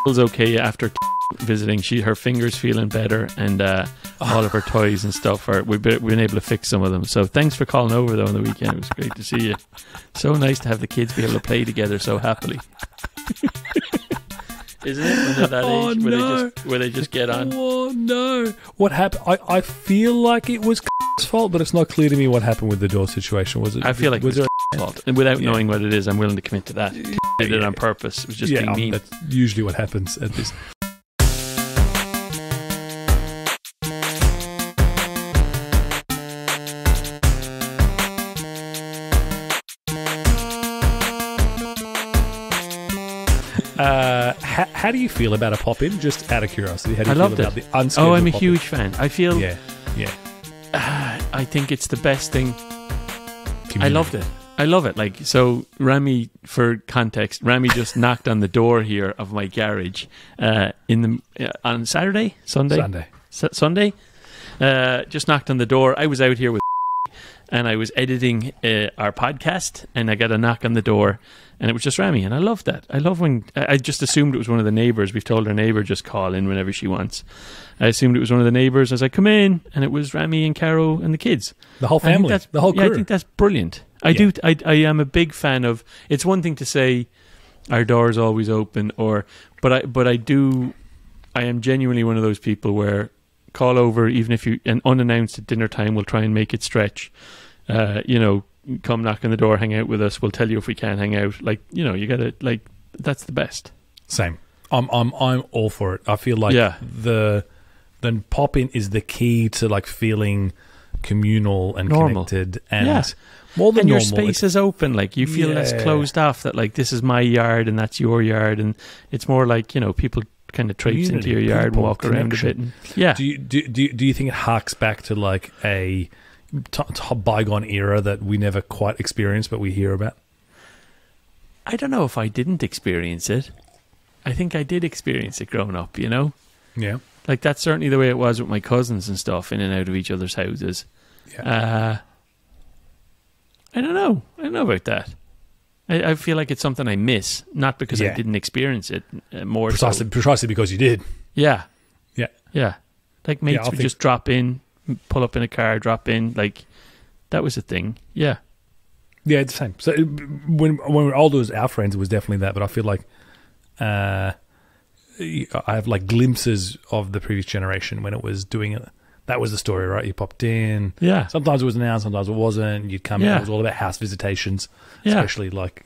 Feels okay after visiting. Her fingers feeling better, and all of her toys and stuff we've been able to fix some of them. So thanks for calling over though on the weekend. It was great to see you. So nice to have the kids be able to play together so happily. Isn't it, when they're that age, where they just get on? Oh no! What happened? I feel like it was fault, but it's not clear to me what happened with the door situation. Was it? I feel like it was fault, and without knowing what it is, I'm willing to commit to that. Did it on purpose. It was just being mean. That's usually what happens at this. How do you feel about a pop-in? Just out of curiosity, how do you feel about the unscheduled I'm a pop-in? huge fan. I feel... Yeah. I think it's the best thing. Community. I loved it. I love it. Like, so Rami, for context, Rami just knocked on the door here of my garage on Sunday. Just knocked on the door. I was out here with and I was editing our podcast, and I got a knock on the door, and it was just Rami, and I love that. I love when I just assumed it was one of the neighbours. We've told our neighbour just call in whenever she wants. I assumed it was one of the neighbours. I was like, come in, and it was Rami and Caro and the kids, the whole family, the whole crew. Yeah, I think that's brilliant. I am a big fan of. It's one thing to say our door's always open, but I am genuinely one of those people where call over, even if you and unannounced at dinner time, we'll try and make it stretch. Come knock on the door, hang out with us. We'll tell you if we can't hang out. Like, you gotta, like, that's the best. Same. I'm all for it. I feel like the pop-in is the key to like feeling communal and connected and more than and your normal. Space is open. Like, you feel less closed off. That like this is my yard and that's your yard, and it's more like people kind of traipse into your yard and walk around a bit. And, Do you think it harks back to like a bygone era that we never quite experienced, but we hear about? I don't know if I didn't experience it. I think I did experience it growing up. Yeah. Like, that's certainly the way it was with my cousins and stuff, in and out of each other's houses. Yeah. I don't know about that. I feel like it's something I miss, not because I didn't experience it more. Precisely because you did. Yeah. Yeah. Yeah. Like, mates would just drop in, pull up in a car, drop in. Like, that was a thing. Yeah. Yeah, it's the same. So when we were older as our friends, it was definitely that. But I feel like I have like glimpses of the previous generation when it was doing it. That was the story, right? You popped in. Yeah. Sometimes it was announced, sometimes it wasn't. You'd come in. It was all about house visitations, especially like,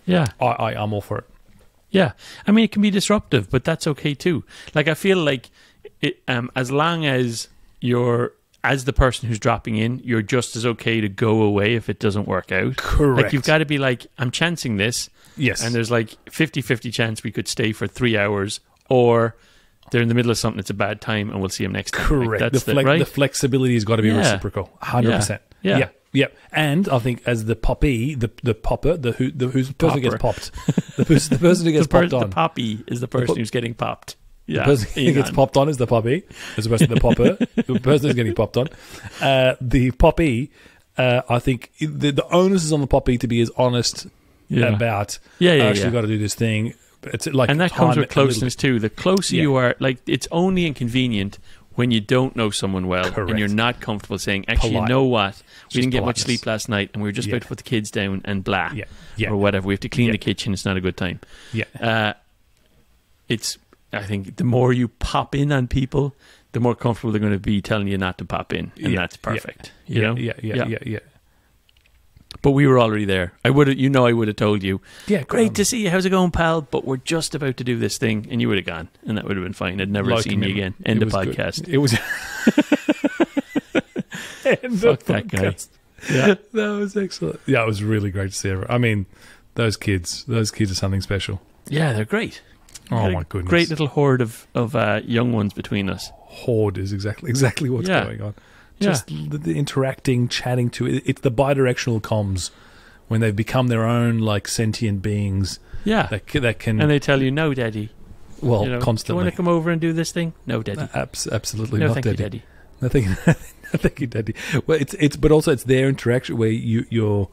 Yeah. I'm all for it. Yeah. I mean, it can be disruptive, but that's okay too. Like, I feel like it, as long as as the person who's dropping in, you're just as okay to go away if it doesn't work out. Correct. Like, you've got to be like, I'm chancing this. Yes. And there's like 50-50 chance we could stay for 3 hours, or they're in the middle of something, it's a bad time, and we'll see them next time. Correct. Like, the flexibility has got to be reciprocal. 100%. Yeah. Yeah. And I think as the poppy, the popper, who's person who gets popped. The person who gets popped on. The poppy is the person who's getting popped. Yeah. The person who gets popped on is the poppy, as opposed to the popper. The person who's getting popped on. The poppy, I think the onus is on the poppy to be as honest about, actually got to do this thing. It's like, and that comes with closeness too. The closer you are, like, it's only inconvenient when you don't know someone well. Correct. And you're not comfortable saying, actually, you know what, we didn't get much sleep last night and we were just about to put the kids down and blah, or whatever. We have to clean the kitchen. It's not a good time. I think the more you pop in on people, the more comfortable they're going to be telling you not to pop in, and that's perfect. You know? Yeah. But we were already there. I would have told you. Yeah, great to see you. How's it going, pal? But we're just about to do this thing, and you would have gone, and that would have been fine. I'd never seen you again. End of podcast. It was. Fuck that guy. Yeah, that was excellent. Yeah, it was really great to see everyone. I mean, those kids are something special. Yeah, they're great. Oh my goodness! Great little horde of young ones between us. Horde is exactly what's going on. Just the interacting, chatting to it. It's the bidirectional comms when they've become their own like sentient beings. Yeah, that can, and they tell you, "No, Daddy." Well, constantly. Do you want to come over and do this thing? No, Daddy. Absolutely no, not, thank Daddy. You, Daddy. No, thank you, Daddy. Well, but also it's their interaction where you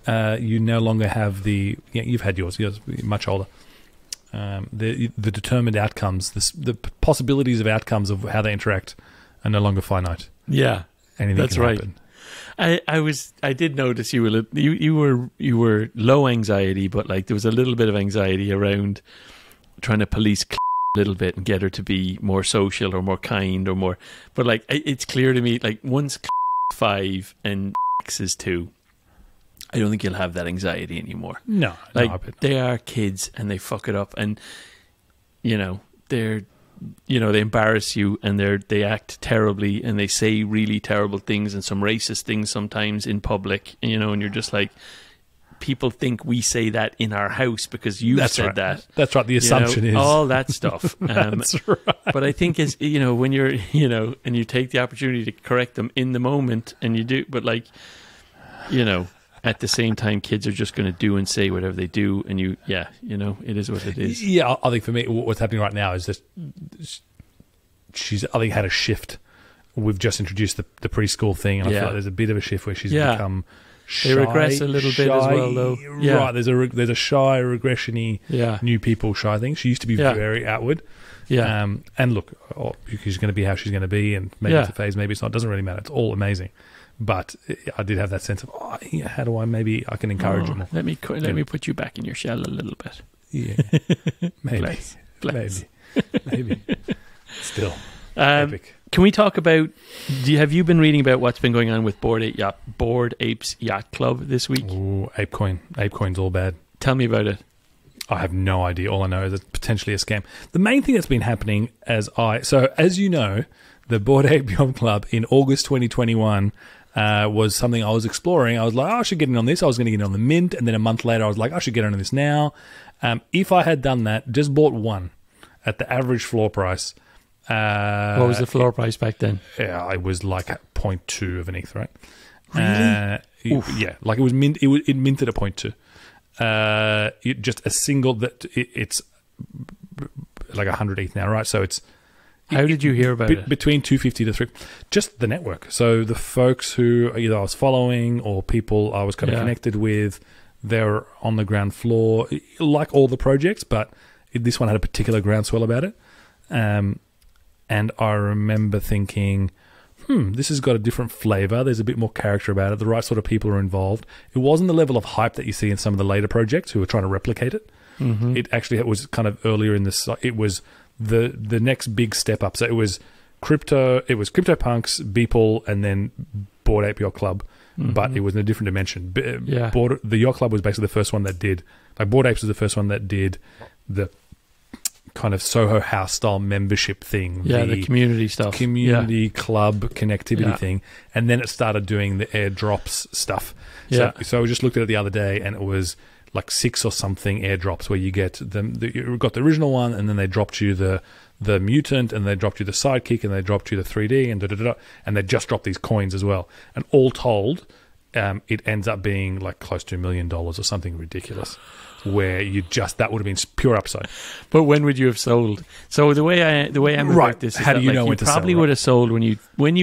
no longer have the. Yeah, you've had yours. You're much older. The determined outcomes, the possibilities of outcomes of how they interact are no longer finite. Yeah, anything that's can right. happen. I did notice you were low anxiety, but like there was a little bit of anxiety around trying to police a little bit and get her to be more social or more kind or more. But like it's clear to me, like once 5 and X is 2, I don't think you'll have that anxiety anymore. No, they are kids and they fuck it up, and they embarrass you, and they act terribly, and they say really terrible things and some racist things sometimes in public, and you're just like, people think we say that in our house because you said that. That's right. The assumption is all that stuff. That's right. But I think is when you're and you take the opportunity to correct them in the moment, and you do, but like at the same time, kids are just going to do and say whatever they do, and it is what it is. Yeah, I think for me, what's happening right now is that she's, I think, had a shift. We've just introduced the preschool thing, and I feel like there's a bit of a shift where she's become shy. They regress a little bit as well, though. Yeah. Right, there's a shy, regression-y, new people shy thing. She used to be very outward. Yeah. And look, she's going to be how she's going to be, and maybe it's a phase, maybe it's not. It doesn't really matter. It's all amazing. But I did have that sense of, how do I can encourage her more. Let me put you back in your shell a little bit. Yeah, maybe, Bless. maybe. Still, epic. Can we talk about? Have you been reading about what's been going on with Bored Apes Yacht Club this week? Ooh, ApeCoin's all bad. Tell me about it. I have no idea. All I know is it's potentially a scam. The main thing that's been happening, as you know, the Bored Ape Yacht Club in August 2021. Was something I was exploring. I was like, I should get in on this. I was going to get in on the mint, and then a month later, I was like, I should get in on this now. If I had done that, just bought one at the average floor price. What was the floor price back then? Yeah, it was like 0.2 of an ETH, right? Really? Yeah, like it was mint. It minted at 0.2. Just a single it's like 100 ETH now, right? So it's. How did you hear about it? Between 250 to 3, just the network. So the folks who either I was following or people I was kind of connected with, they're on the ground floor, like all the projects, but this one had a particular groundswell about it. And I remember thinking, this has got a different flavor. There's a bit more character about it. The right sort of people are involved. It wasn't the level of hype that you see in some of the later projects who were trying to replicate it. Mm-hmm. It was kind of earlier in this. It was the next big step up. So it was CryptoPunks, Beeple, and then Bored Ape Yacht Club, but it was in a different dimension. The Yacht Club was basically the first one that did, like Bored Apes was the first one that did the kind of Soho House style membership thing. Yeah, the community stuff. Community club connectivity thing. And then it started doing the airdrops stuff. So I just looked at it the other day, and it was like 6 or something airdrops where you get you got the original one, and then they dropped you the mutant, and they dropped you the sidekick, and they dropped you the 3D, and they just dropped these coins as well. And all told, it ends up being like close to $1 million or something ridiculous, where that would have been pure upside. But when would you have sold? So the way I'm about this is how do you know when to sell? Probably would have sold when you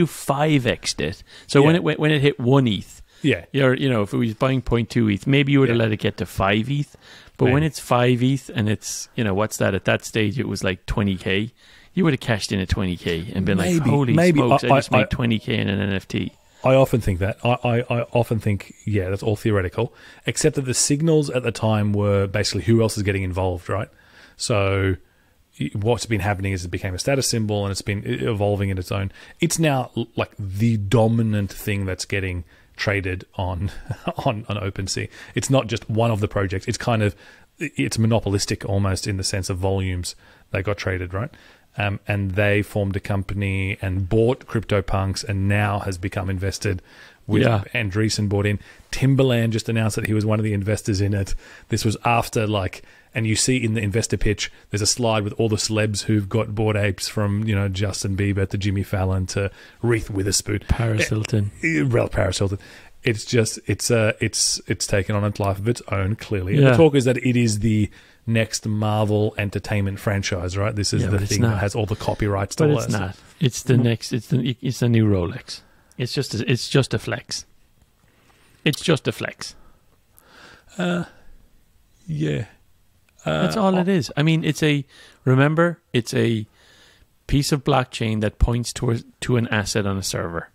5x'd it. So when it hit 1 ETH. Yeah, if it was buying 0.2 ETH, maybe you would have let it get to 5 ETH. But when it's 5 ETH and it's, what's that? At that stage, it was like 20K. You would have cashed in at 20K and been like, holy smokes, I just made 20K in an NFT. I often think that. I often think, that's all theoretical, except that the signals at the time were basically who else is getting involved, right? So what's been happening is it became a status symbol, and it's been evolving in its own. It's now like the dominant thing that's getting traded on OpenSea. It's not just one of the projects. It's monopolistic almost in the sense of volumes they got traded, right? And they formed a company and bought CryptoPunks, and now has become invested with Andreessen bought in. Timberland just announced that he was one of the investors in it. This was after and you see in the investor pitch, there's a slide with all the celebs who've got Bored Apes, from Justin Bieber to Jimmy Fallon to Reese Witherspoon, Paris Hilton. Paris Hilton. It's just it's taken on a life of its own, clearly. And the talk is that it is the next Marvel entertainment franchise, right? This is the thing that has all the copyrights. But it's not. It's the next. It's the new Rolex. It's just a flex. It's just a flex. Yeah. That's all it is. I mean, it's a piece of blockchain that points to an asset on a server.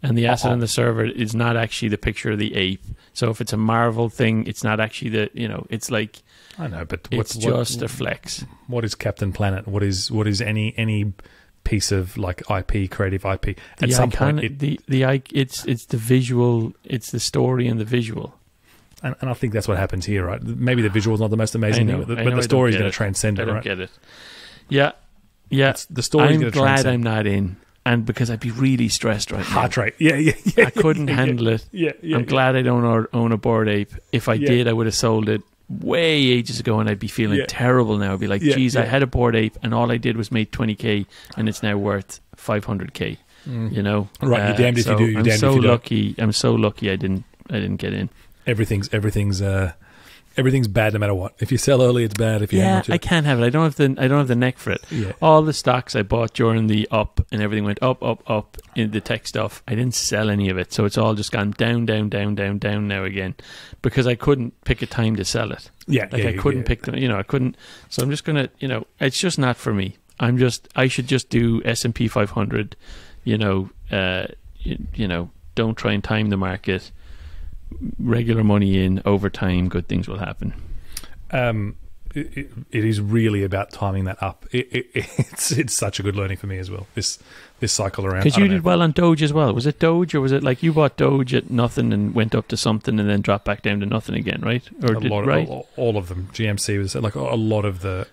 And the asset on the server is not actually the picture of the ape. So if it's a Marvel thing, it's not actually it's like... I know, but it's just a flex. What is Captain Planet? What is any piece of like IP, creative IP? At some point, it's the visual, it's the story and the visual. And I think that's what happens here, right? Maybe the visual is not the most amazing thing, but the story is going to transcend it, right? I don't get it. Yeah. The story is going to transcend. I'm glad I'm not in. And because I'd be really stressed right now. Heart rate. Yeah. I couldn't handle it. I'm glad I don't own a Bored Ape. If I did, I would have sold it way ages ago, and I'd be feeling terrible now. I'd be like, geez, I had a Bored Ape, and all I did was make 20k, and it's now worth 500k. You know, right? You're damned if you do. You're damned if you don't. I'm so lucky. I didn't get in. Everything's bad no matter what. If you sell early, it's bad. If you I can't have it. I don't have the neck for it. Yeah. All the stocks I bought during the up and everything went up in the tech stuff. I didn't sell any of it, so it's all just gone down now again because I couldn't pick a time to sell it. I couldn't pick them. I couldn't. So I'm just gonna. It's just not for me. I should just do S&P 500. Don't try and time the market. Regular money in over time, good things will happen. It is really about timing that up. It's such a good learning for me as well. This cycle around. Because you did well on Doge as well. Was it Doge or was it like you bought Doge at nothing and went up to something and then dropped back down to nothing again, right? All of them. GMC was like a lot of the.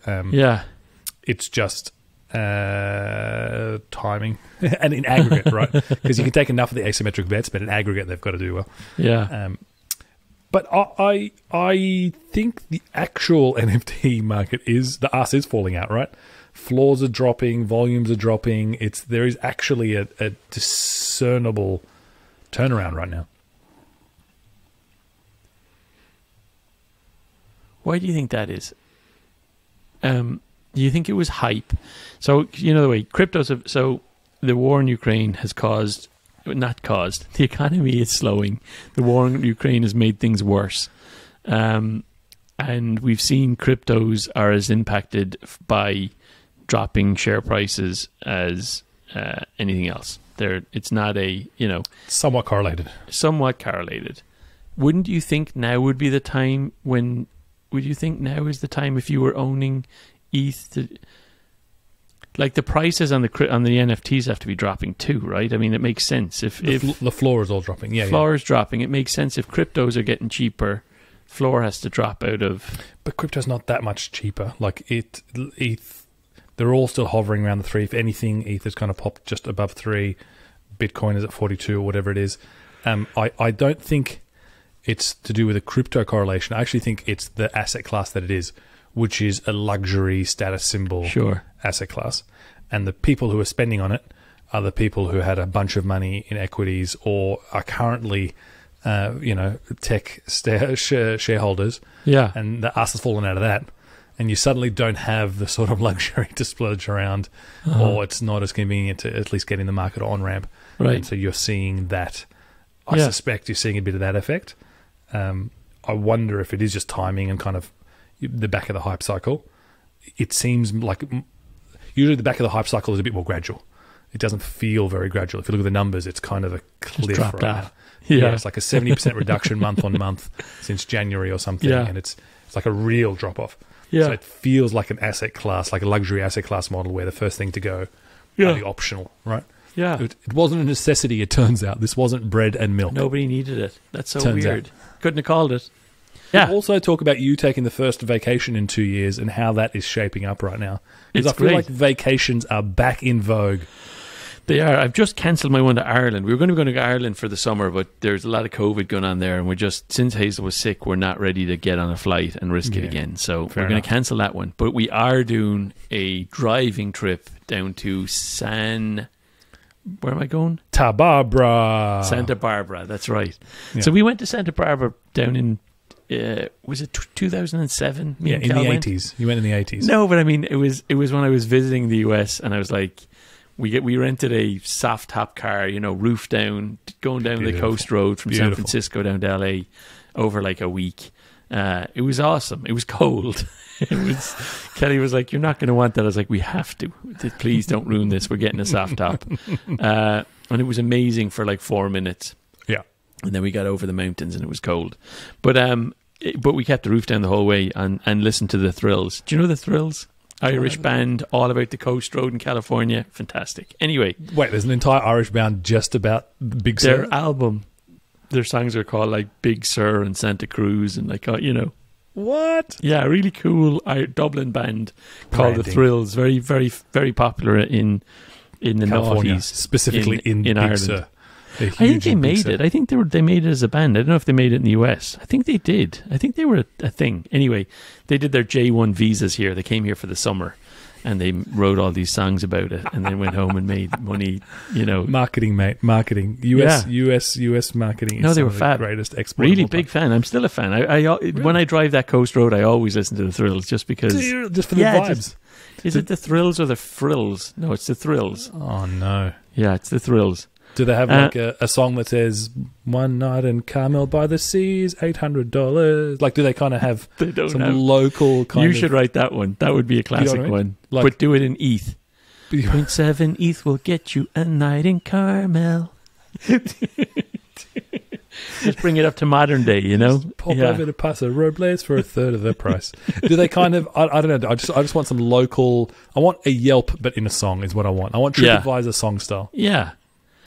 It's just timing and in aggregate, right? Because you can take enough of the asymmetric bets, but in aggregate they've got to do well. But I think the actual NFT market is falling out, right? Floors are dropping, volumes are dropping. There is actually a discernible turnaround right now. Why do you think that is? Do you think it was hype? So, the way cryptos have... So, the war in Ukraine has the economy is slowing. The war in Ukraine has made things worse. And we've seen cryptos are as impacted by dropping share prices as anything else. It's not somewhat correlated. Somewhat correlated. Wouldn't you think now would be the time when... Would you think now is the time if you were owning ETH like the prices on the NFTs have to be dropping too, right? I mean, it makes sense if the floor is all dropping. Floor is dropping. It makes sense if cryptos are getting cheaper. Floor has to drop out of. But crypto's not that much cheaper. Like ETH, they're all still hovering around the 3. If anything, ETH has kind of popped just above 3. Bitcoin is at 42 or whatever it is. I don't think it's to do with a crypto correlation. I actually think it's the asset class that it is, which is a luxury status symbol asset class. And the people who are spending on it are the people who had a bunch of money in equities or are currently, tech shareholders. Yeah. And the ass has fallen out of that. And you suddenly don't have the sort of luxury to splurge around, or it's not as convenient to at least get in the market on-ramp. Right. And so you're seeing that. I suspect you're seeing a bit of that effect. I wonder if it is just timing and kind of the back of the hype cycle. It seems like usually the back of the hype cycle is a bit more gradual. It doesn't feel very gradual. If you look at the numbers, it's kind of a cliff right now. Yeah, it's like a 70% reduction month on month since January or something, and it's like a real drop off. Yeah. So it feels like an asset class, like a luxury asset class model where the first thing to go are the optional, right? Yeah. It wasn't a necessity, it turns out. This wasn't bread and milk. Nobody needed it. That's so weird. Couldn't have called it. Yeah. We'll also talk about you taking the first vacation in 2 years and how that is shaping up right now. Because I feel like vacations are back in vogue. They are. I've just cancelled my one to Ireland. We were going to go to Ireland for the summer, but there's a lot of COVID going on there, and we're just, since Hazel was sick, we're not ready to get on a flight and risk it again. So we're going to cancel that one. But we are doing a driving trip down to where am I going? Santa Barbara, that's right. Yeah. So we went to Santa Barbara down in, was it 2007? Yeah, in the 80s. You went in the 80s. No, but I mean, it was when I was visiting the US, and I was like, we rented a soft top car, roof down, going down the coast road from San Francisco down to LA over like a week. It was awesome. It was cold. Kelly was like, "You're not going to want that." I was like, "We have to. Please don't ruin this. We're getting a soft top." And it was amazing for like 4 minutes. Yeah. And then we got over the mountains and it was cold. But we kept the roof down the whole way and listened to the Thrills. Do you know the Thrills? Irish band, all about the coast road in California. Fantastic. Anyway. Wait, there's an entire Irish band just about Big Sur? Their album, their songs are called like Big Sur and Santa Cruz and like, you know. What? Yeah, really cool Dublin band called the Thrills. Very, very, very popular in the California, noughties, specifically in Big Ireland. Sur. I think they made it. I think they made it as a band. I don't know if they made it in the US. I think they did. I think they were a thing. Anyway, they did their J1 visas here. They came here for the summer, and they wrote all these songs about it, and then went home and made money. You know, marketing, mate, marketing. US marketing. No, they were fab. Greatest export. Really big fan. I'm still a fan. Really? When I drive that coast road, I always listen to the Thrills just because. Just for the vibes. Is it the Thrills or the Frills? No, it's the Thrills. Oh no. Yeah, it's the Thrills. Do they have like a song that says "One night in Carmel by the seas, $800"? Like, do they kind of have local kind of? You should write that one. That would be a classic one. Like, but do it in ETH. 0.7 ETH will get you a night in Carmel. Just bring it up to modern day, you know. Just pop over to Paso Robles for a third of the price. Do they kind of? I don't know. I just want some local. I want a Yelp, but in a song is what I want. I want TripAdvisor song style. Yeah.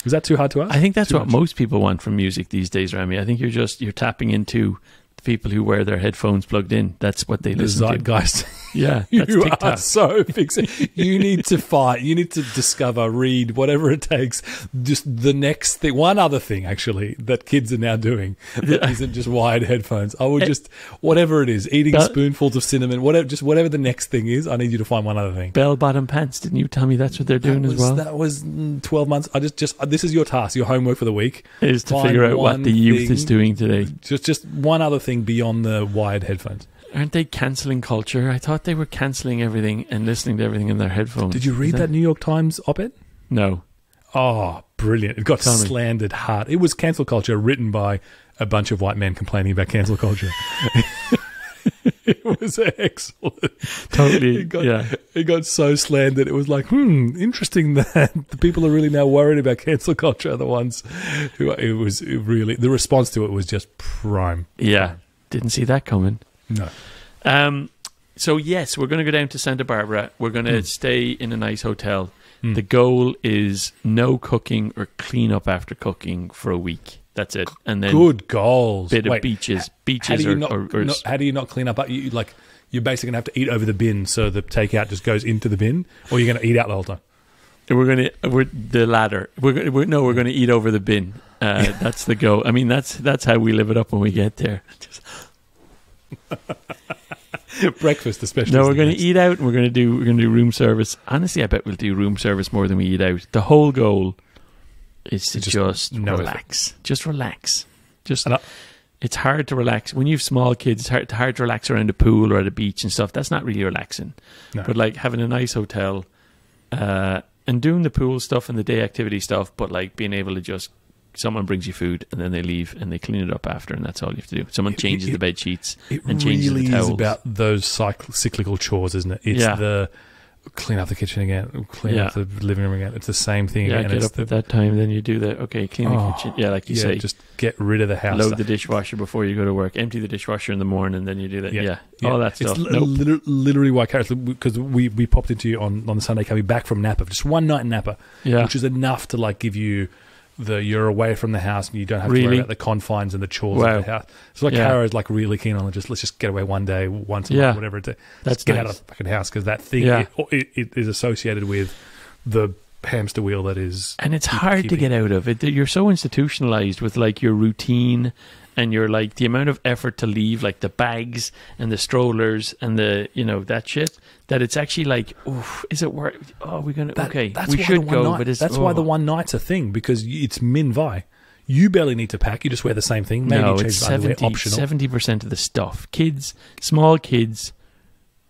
Is that too hard to ask? I think that's what most people want from music these days, Rami. I think you're tapping into the people who wear their headphones plugged in. That's what they listen to. Zeitgeist. Yeah, that's you TikTok. Are so fixated. You need to fight. You need to discover, read, whatever it takes. Just the next thing. One other thing, actually, that kids are now doing that isn't just wired headphones. I would just, whatever it is, eating spoonfuls of cinnamon, whatever the next thing is, I need you to find one other thing. Bell-bottom pants. Didn't you tell me that's what they're doing as well? That was 12 months. This is your task, your homework for the week. Is to figure out what the youth is doing today. Just one other thing beyond the wired headphones. Aren't they cancelling culture? I thought they were cancelling everything and listening to everything in their headphones. Did you read that New York Times op-ed? No. Oh, brilliant. It got slandered hard. It was cancel culture written by a bunch of white men complaining about cancel culture. It was excellent. Totally. It got so slandered. It was like, interesting that the people are really now worried about cancel culture are the ones who the response to it was just prime. Yeah. Didn't see that coming. No. So yes, we're going to go down to Santa Barbara. We're going to stay in a nice hotel. The goal is no cooking or clean up after cooking for a week. That's it. And then good goals. Bit of beaches. How do you not clean up? You're basically going to have to eat over the bin, so the takeout just goes into the bin, or you're going to eat out the whole time. We're the latter. We're going to eat over the bin. That's the go. I mean, that's how we live it up when we get there. Breakfast, especially. No, we're going to eat out, and we're going to do room service. Honestly, I bet we'll do room service more than we eat out. The whole goal is to just relax. Just relax. It's hard to relax when you have small kids. It's hard to relax around a pool or at a beach and stuff. That's not really relaxing. No. But like having a nice hotel and doing the pool stuff and the day activity stuff, but like being able to just. Someone brings you food and then they leave and they clean it up after, and that's all you have to do. Someone changes the bed sheets and changes the towels. It really is about those cyclical chores, isn't it? It's the clean up the kitchen again, clean up the living room again. It's the same thing again. Get up at that time, then you do clean the kitchen. Yeah, like you say. Just get rid of the house. Load the dishwasher before you go to work. Empty the dishwasher in the morning, and then you do that. Yeah. All that stuff. It's literally why, because we popped into you on the Sunday coming back from Napa, just one night in Napa, which is enough to like give you you're away from the house and you don't have to worry about the confines and the chores of the house. So Kara's like really keen on let's just get away one day, once a month, whatever it is. Let's get out of the fucking house, because that thing it is associated with the hamster wheel that is. And it's hard to get out of it. You're so institutionalized with like your routine and your like the amount of effort to leave like the bags and the strollers and the that shit, that it's actually like, is it worth? Oh, we're gonna we should go, but that's why the one night's a thing, because it's min vi. You barely need to pack. You just wear the same thing. Maybe you change the optional. 70% of the stuff. Small kids,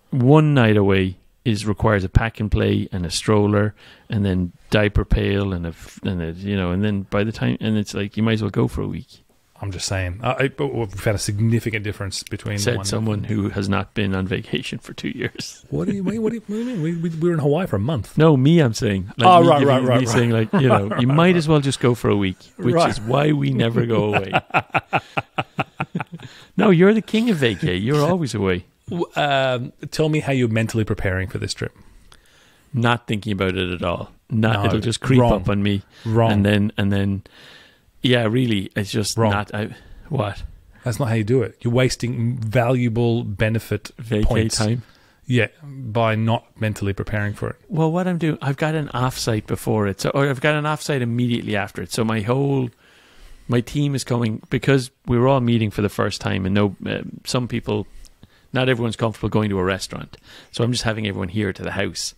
one night away requires a pack and play and a stroller and then diaper pail and then by the time, and it's like you might as well go for a week. I'm just saying. We've had a significant difference between Said someone who has not been on vacation for 2 years. What do you mean? We were in Hawaii for a month. No, me, I'm saying. Like, right. Saying, like, you know, you might as well just go for a week, which is why we never go away. No, you're the king of vacay. You're always away. Tell me how you're mentally preparing for this trip. Not thinking about it at all. It'll just creep up on me. Wrong. And then, yeah, really, it's just wrong. What? That's not how you do it. You're wasting valuable benefit points. Time. Yeah, by not mentally preparing for it. Well, what I'm doing, I've got an offsite before it, or I've got an offsite immediately after it. So my team is coming because we were all meeting for the first time, and some people, not everyone's comfortable going to a restaurant. So I'm just having everyone here to the house.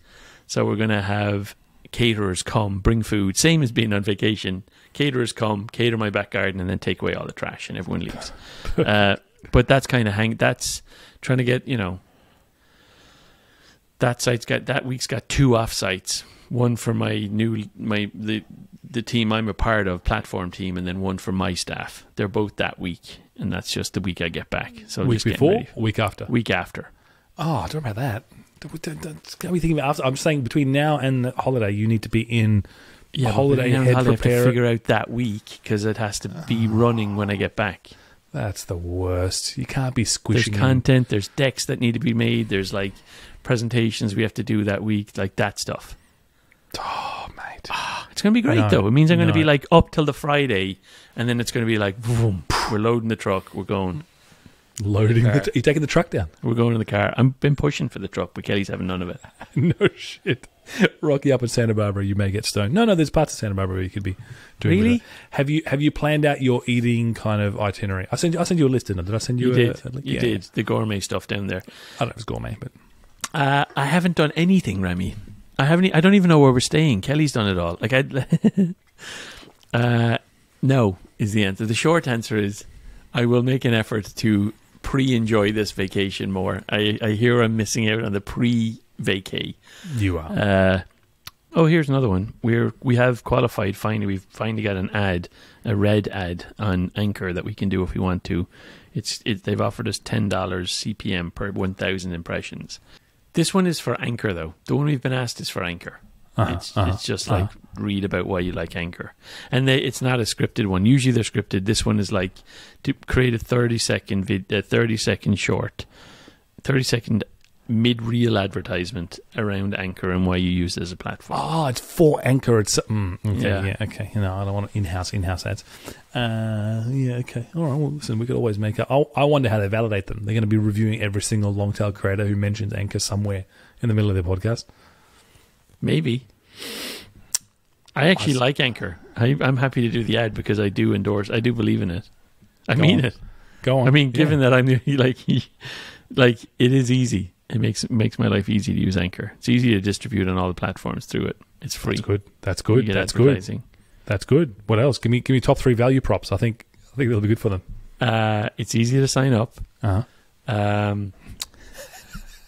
So we're going to have caterers come, bring food, same as being on vacation. Caterers come, cater my back garden, and then take away all the trash, and everyone leaves. But that's kind of that's trying to get, you know, that week's got 2 offsites. One for the team I'm a part of, platform team, and then one for my staff. They're both that week, and that's just the week I get back. So week before, or week after? Week after. Oh, I don't know about that. Can't we think about after? I'm just saying between now and the holiday, you need to be in holiday head prepare. Have to figure out that week because it has to be running when I get back. That's the worst. You can't be squishing. There's content. There's decks that need to be made. There's like presentations we have to do that week, like that stuff. Oh, mate. It's going to be great, though. It means I'm going to be like up till the Friday, and then it's going to be like, boom, we're loading the truck, we're going. Loading you're taking the truck down? We're going in the car. I've been pushing for the truck, but Kelly's having none of it. No shit. Rocky up in Santa Barbara, you may get stoned. No, there's parts of Santa Barbara where you could be doing really? Have you planned out your eating kind of itinerary? I sent you a list, didn't I? Did I send you You did. The gourmet stuff down there. I don't know if it's gourmet, but I haven't done anything, Rami. I don't even know where we're staying. Kelly's done it all. No is the answer. The short answer is I will make an effort to pre-enjoy this vacation more. I hear I'm missing out on the pre-vacay. You are. Here's another one. We have qualified finally. We've finally got an ad, a red ad on Anchor that we can do if we want to. They've offered us $10 CPM per 1,000 impressions. This one is for Anchor, though. The one we've been asked is for Anchor. It's just like read about why you like Anchor. And it's not a scripted one. Usually they're scripted. This one is like to create a 30-second short, 30-second mid-reel advertisement around Anchor and why you use it as a platform. Oh, it's for Anchor. It's okay. I don't want in-house ads. Okay. All right. Well, listen, we could always make I wonder how they validate them. They're going to be reviewing every single long-tail creator who mentions Anchor somewhere in the middle of their podcast. Maybe. I actually like Anchor. I'm happy to do the ad because I do endorse. I do believe in it. I mean it. Go on. I mean, given that I'm like it is easy. It makes my life easy to use Anchor. It's easy to distribute on all the platforms through it. It's free. That's good. That's good. What else? Give me top 3 value props. I think they'll be good for them. It's easy to sign up.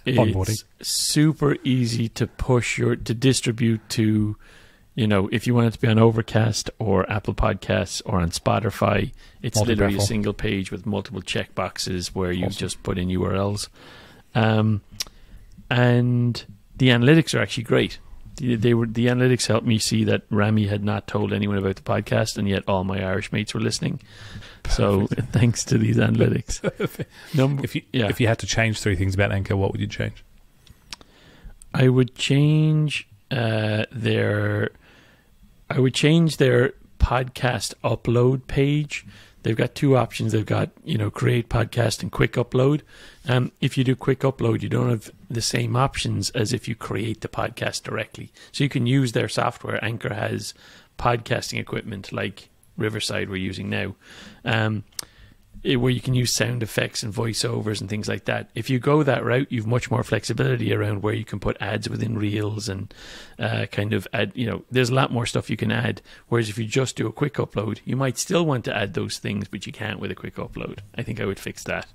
Onboarding. It's super easy to to distribute to, if you want it to be on Overcast or Apple Podcasts or on Spotify, it's literally a single page with multiple check boxes where you just put in URLs. And the analytics are actually great. The analytics helped me see that Rami had not told anyone about the podcast, and yet all my Irish mates were listening. Perfect. So thanks to these analytics. If you had to change 3 things about Anchor, what would you change? I would change their podcast upload page. They've got 2 options. They've got, create podcast and quick upload. If you do quick upload, you don't have the same options as if you create the podcast directly. So you can use their software. Anchor has podcasting equipment like Riverside we're using now, where you can use sound effects and voiceovers and things like that. If you go that route, you've much more flexibility around where you can put ads within reels and kind of add, there's a lot more stuff you can add. Whereas if you just do a quick upload, you might still want to add those things, but you can't with a quick upload. I think I would fix that.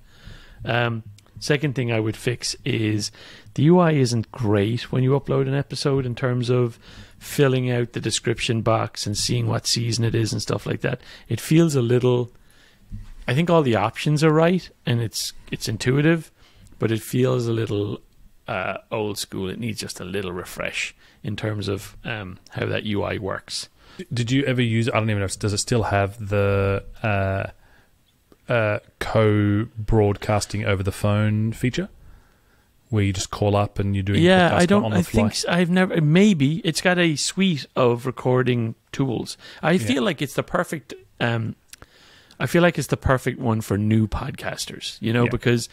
Second thing I would fix is the UI isn't great when you upload an episode in terms of filling out the description box and seeing what season it is and stuff like that. It feels a little I think all the options are right, and it's intuitive, but it feels a little old school. It needs just a little refresh in terms of how that UI works. Did you ever use? I don't even know. Does it still have the co-broadcasting over the phone feature, where you just call up and you're doing? Yeah, podcast I don't. on the I fly? think I've never. Maybe it's got a suite of recording tools. I feel like it's the perfect. I feel like it's the perfect one for new podcasters. You know, because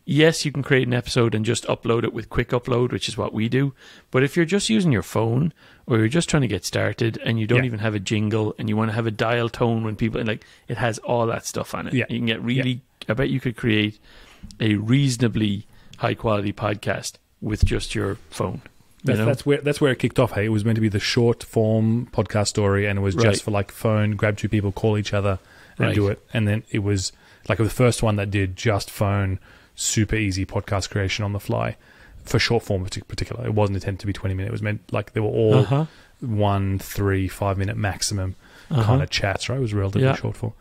yes, you can create an episode and just upload it with quick upload, which is what we do. But if you're just using your phone, or you're just trying to get started and you don't even have a jingle and you want to have a dial tone when people, like, it has all that stuff on it. Yeah. You can get really, I bet you could create a reasonably high quality podcast with just your phone. That's where it kicked off. Hey, it was meant to be the short form podcast story, and it was just for like phone, grab two people, call each other and do it. And then it was like the first one that did just phone, super easy podcast creation on the fly. For short form in particular, it wasn't intended to be 20 minutes. It was meant like they were all 1, 3, 5 minute maximum kind of chats. Right, it was relatively short form.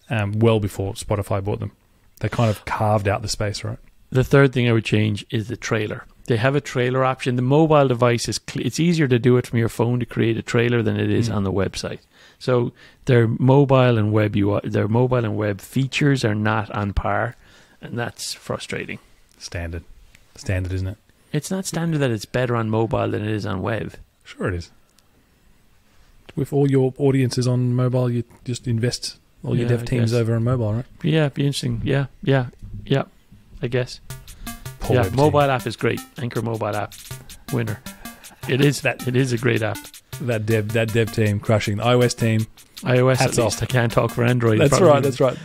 Well before Spotify bought them, they kind of carved out the space. Right. The third thing I would change is the trailer. They have a trailer option. The mobile device it's easier to do it from your phone to create a trailer than it is on the website. So their mobile and web features are not on par, and that's frustrating. Standard, isn't it? It's not standard that it's better on mobile than it is on web. Sure it is. With all your audiences on mobile, you just invest all your dev teams over on mobile, right? Yeah, it'd be interesting. Yeah, I guess. Poor mobile app is great. Anchor mobile app, winner. It is a great app. That dev team crushing the iOS team. iOS, hats at least. off. I can't talk for Android. That's right.